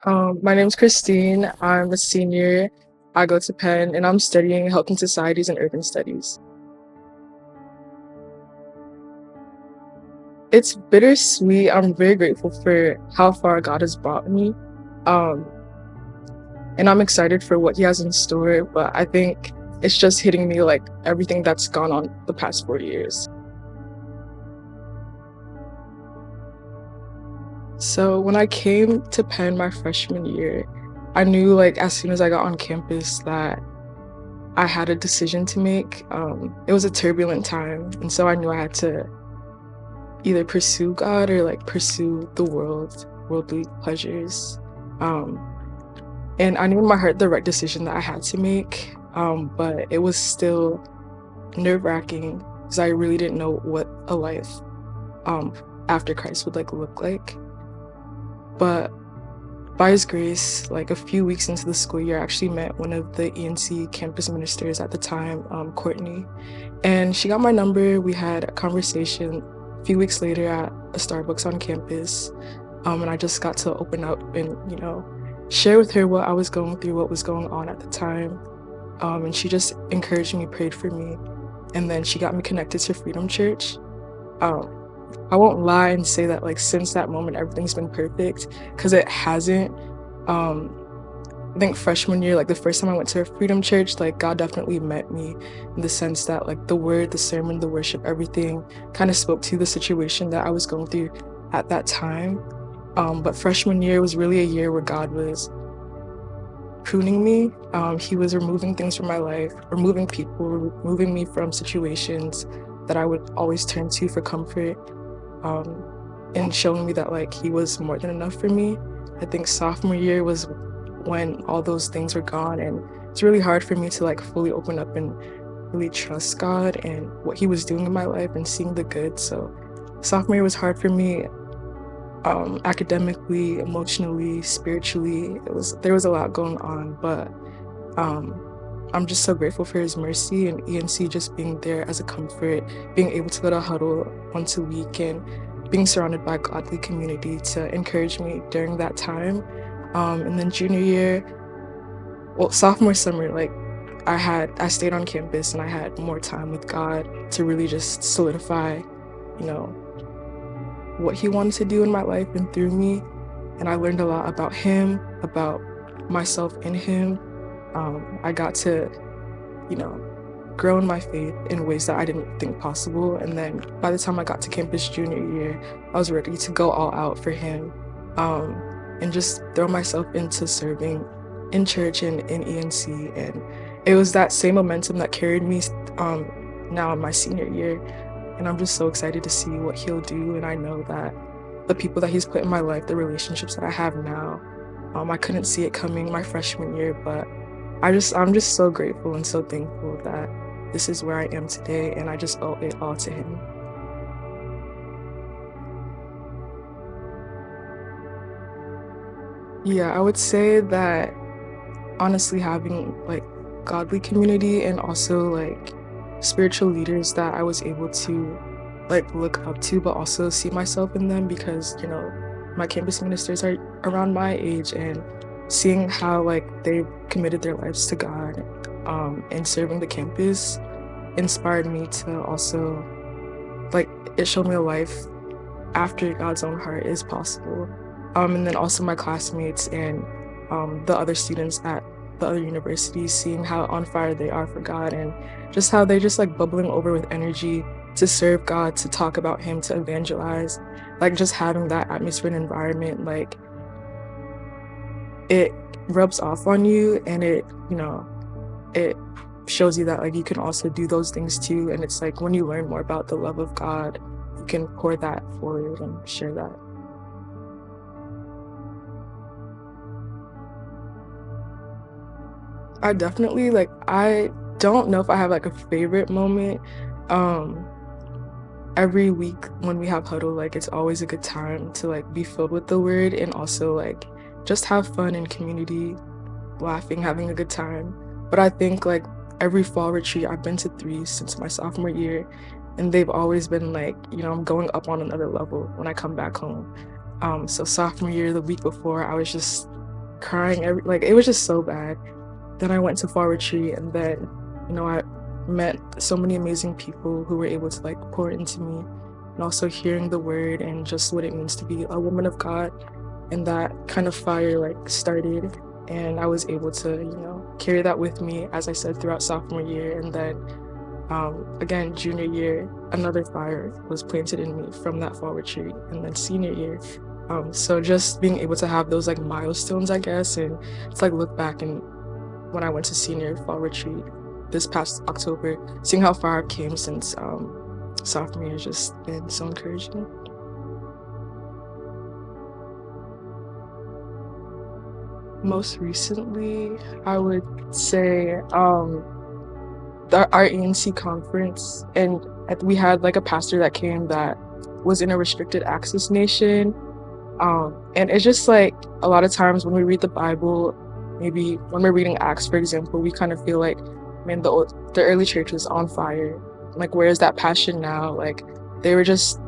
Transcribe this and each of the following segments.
My name's Christine. I'm a senior. I go to Penn and I'm studying Health and Societies and Urban Studies. It's bittersweet. I'm very grateful for how far God has brought me. Um, and I'm excited for what He has in store, but I think it's just hitting me like everything that's gone on the past 4 years. So when I came to Penn my freshman year, I knew like as soon as I got on campus that I had a decision to make. It was a turbulent time, and so I knew I had to either pursue God or like pursue the worldly pleasures. Um, and I knew in my heart the right decision that I had to make, but it was still nerve-wracking because I really didn't know what a life um, after Christ would like look like. But by His grace, like a few weeks into the school year, I actually met one of the ENC campus ministers at the time, Courtney, and she got my number. We had a conversation a few weeks later at a Starbucks on campus, and I just got to open up and, share with her what I was going through, what was going on at the time. And she just encouraged me, prayed for me, and then she got me connected to Freedom Church. Um, I won't lie and say that like since that moment everything's been perfect, because it hasn't. Um, I think freshman year, like the first time I went to a Freedom Church, like God definitely met me in the sense that like the word, the sermon, the worship, everything kind of spoke to the situation that I was going through at that time. But freshman year was really a year where God was pruning me. He was removing things from my life, removing people, removing me from situations that I would always turn to for comfort, and showing me that like He was more than enough for me. I think sophomore year was when all those things were gone, and it's really hard for me to like fully open up and really trust God and what He was doing in my life and seeing the good. So sophomore year was hard for me, academically, emotionally, spiritually. There was a lot going on, but I'm just so grateful for His mercy and ENC just being there as a comfort, being able to go to huddle once a week and being surrounded by godly community to encourage me during that time. And then junior year, well, sophomore summer, like I stayed on campus and I had more time with God to really just solidify, you know, what He wanted to do in my life and through me. And I learned a lot about Him, about myself in Him. I got to, grow in my faith in ways that I didn't think possible. And then by the time I got to campus junior year, I was ready to go all out for Him, and just throw myself into serving in church and in ENC. And it was that same momentum that carried me now in my senior year. And I'm just so excited to see what He'll do. And I know that the people that He's put in my life, the relationships that I have now, I couldn't see it coming my freshman year, but I'm just so grateful and so thankful that this is where I am today, and I just owe it all to Him. Yeah, I would say that honestly having like godly community and also like spiritual leaders that I was able to like look up to, but also see myself in them, because my campus ministers are around my age, and seeing how like they've committed their lives to God, and serving the campus inspired me to also like, it showed me a life after God's own heart is possible. And then also my classmates and the other students at the other universities, seeing how on fire they are for God, and just how they're just like bubbling over with energy to serve God, to talk about Him, to evangelize. Like just having that atmosphere and environment, like it rubs off on you, and it shows you that like you can also do those things too. And it's like when you learn more about the love of God, you can pour that forward and share that. I don't know if I have like a favorite moment. Um, every week when we have huddle, like it's always a good time to like be filled with the word and also like just have fun in community, laughing, having a good time. But I think like every fall retreat, I've been to 3 since my sophomore year, and they've always been like, I'm going up on another level when I come back home. So sophomore year, the week before, I was just crying like it was just so bad. Then I went to fall retreat, and then I met so many amazing people who were able to like pour into me, and also hearing the word and just what it means to be a woman of God, and that kind of fire like started, and I was able to carry that with me, as I said, throughout sophomore year. And then again, junior year, another fire was planted in me from that fall retreat, and then senior year. So just being able to have those like milestones, I guess, and it's like look back, and when I went to senior fall retreat this past October, seeing how far I've came since sophomore year has just been so encouraging. Most recently, I would say our ENC conference, and we had like a pastor that came that was in a restricted access nation. And it's just like a lot of times when we read the Bible, maybe when we're reading Acts, for example, we kind of feel like, man, the early church was on fire. Like, where is that passion now? Like, they were just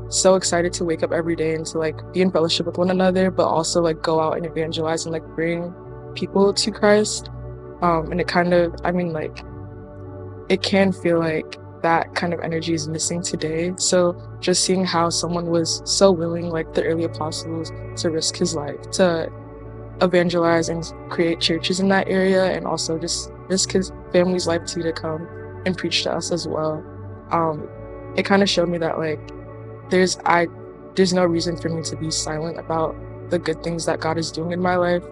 so excited to wake up every day and to like be in fellowship with one another, but also like go out and evangelize and like bring people to Christ. And it kind of, I mean, like, it can feel like that kind of energy is missing today. So just seeing how someone was so willing, like the early apostles, to risk his life to evangelize and create churches in that area, and also just risk his family's life too to come and preach to us as well. It kind of showed me that like there's no reason for me to be silent about the good things that God is doing in my life.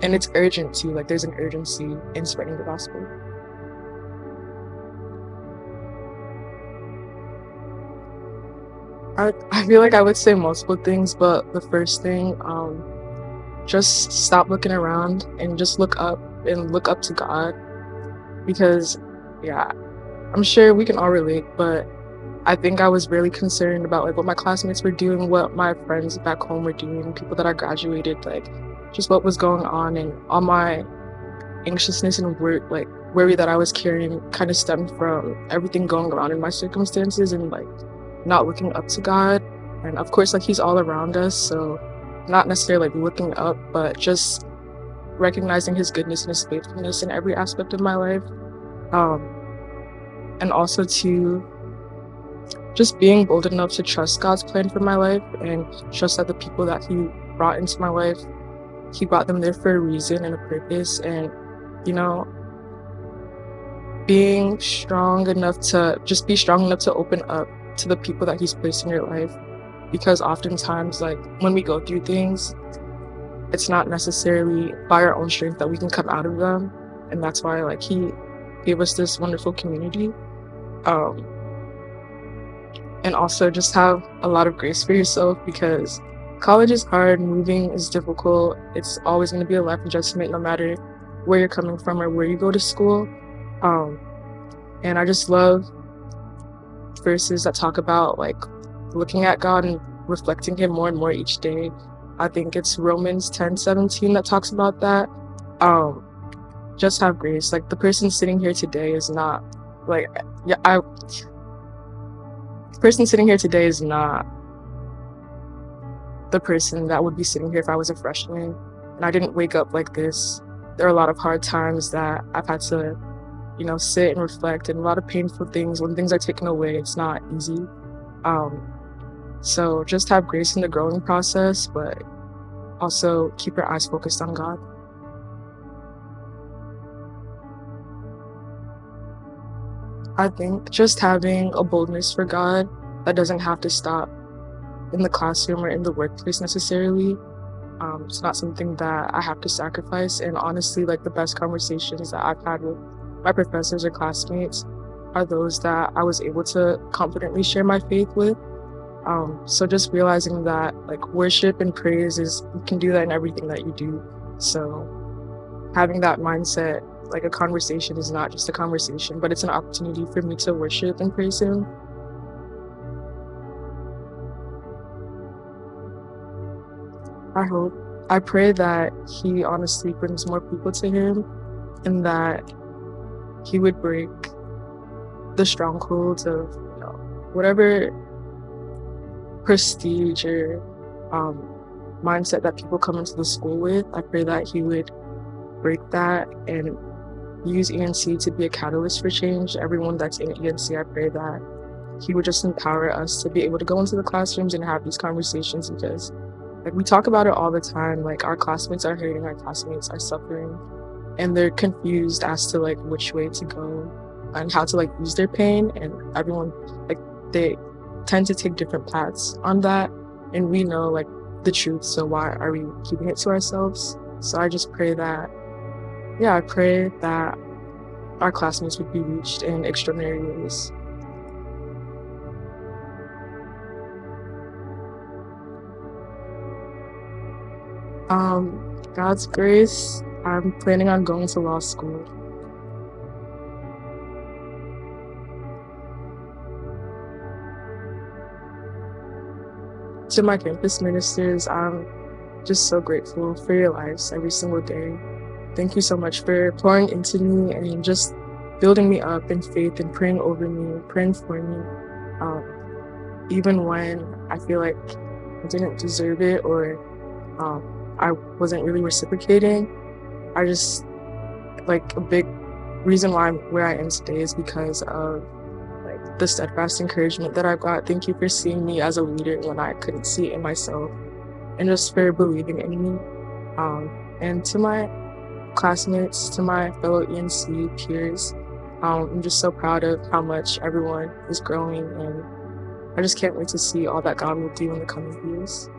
And it's urgent too. Like, there's an urgency in spreading the gospel. I feel like I would say multiple things, but the first thing, just stop looking around and just look up to God. Because, yeah, I'm sure we can all relate, but I think I was really concerned about like what my classmates were doing, what my friends back home were doing, people that I graduated, like just what was going on, and all my anxiousness and worry that I was carrying kind of stemmed from everything going around in my circumstances, and like not looking up to God. And of course, like, he's all around us, so not necessarily like looking up, but just recognizing his goodness and his faithfulness in every aspect of my life. And also to just being bold enough to trust God's plan for my life, and trust that the people that he brought into my life, he brought them there for a reason and a purpose. And being strong enough to open up to the people that he's placed in your life, because oftentimes, like, when we go through things, it's not necessarily by our own strength that we can come out of them. And that's why, like, he gave us this wonderful community. And also just have a lot of grace for yourself, because college is hard, moving is difficult. It's always going to be a life adjustment, no matter where you're coming from or where you go to school. And I just love verses that talk about like looking at God and reflecting him more and more each day. I think it's Romans 10:17 that talks about that. Just have grace. Like, the person sitting here today is not like, the person sitting here today is not the person that would be sitting here if I was a freshman. And I didn't wake up like this. There are a lot of hard times that I've had to, sit and reflect, and a lot of painful things. When things are taken away, it's not easy. So just have grace in the growing process, but also keep your eyes focused on God. I think just having a boldness for God that doesn't have to stop in the classroom or in the workplace necessarily. It's not something that I have to sacrifice. And honestly, like, the best conversations that I've had with my professors or classmates are those that I was able to confidently share my faith with. So just realizing that, like, worship and praise you can do that in everything that you do. So having that mindset, like, a conversation is not just a conversation, but it's an opportunity for me to worship and praise him. I pray that he honestly brings more people to him, and that he would break the strongholds of whatever prestige or mindset that people come into the school with. I pray that he would break that and use ENC to be a catalyst for change. Everyone that's in ENC, I pray that he would just empower us to be able to go into the classrooms and have these conversations, because like we talk about it all the time. Like our classmates are hurting, our classmates are suffering, and they're confused as to like which way to go and how to like use their pain. And everyone, like, they tend to take different paths on that, and we know like the truth, so why are we keeping it to ourselves? So I just pray that, yeah, I pray that our classmates would be reached in extraordinary ways. God's grace, I'm planning on going to law school. To my campus ministers, I'm just so grateful for your lives every single day. Thank you so much for pouring into me and just building me up in faith and praying over me, praying for me, even when I feel like I didn't deserve it, or I wasn't really reciprocating. I just, like, a big reason why I'm where I am today is because of like the steadfast encouragement that I got. Thank you for seeing me as a leader when I couldn't see it in myself, and just for believing in me. And to my classmates, to my fellow ENC peers, I'm just so proud of how much everyone is growing, and I just can't wait to see all that God will do in the coming years.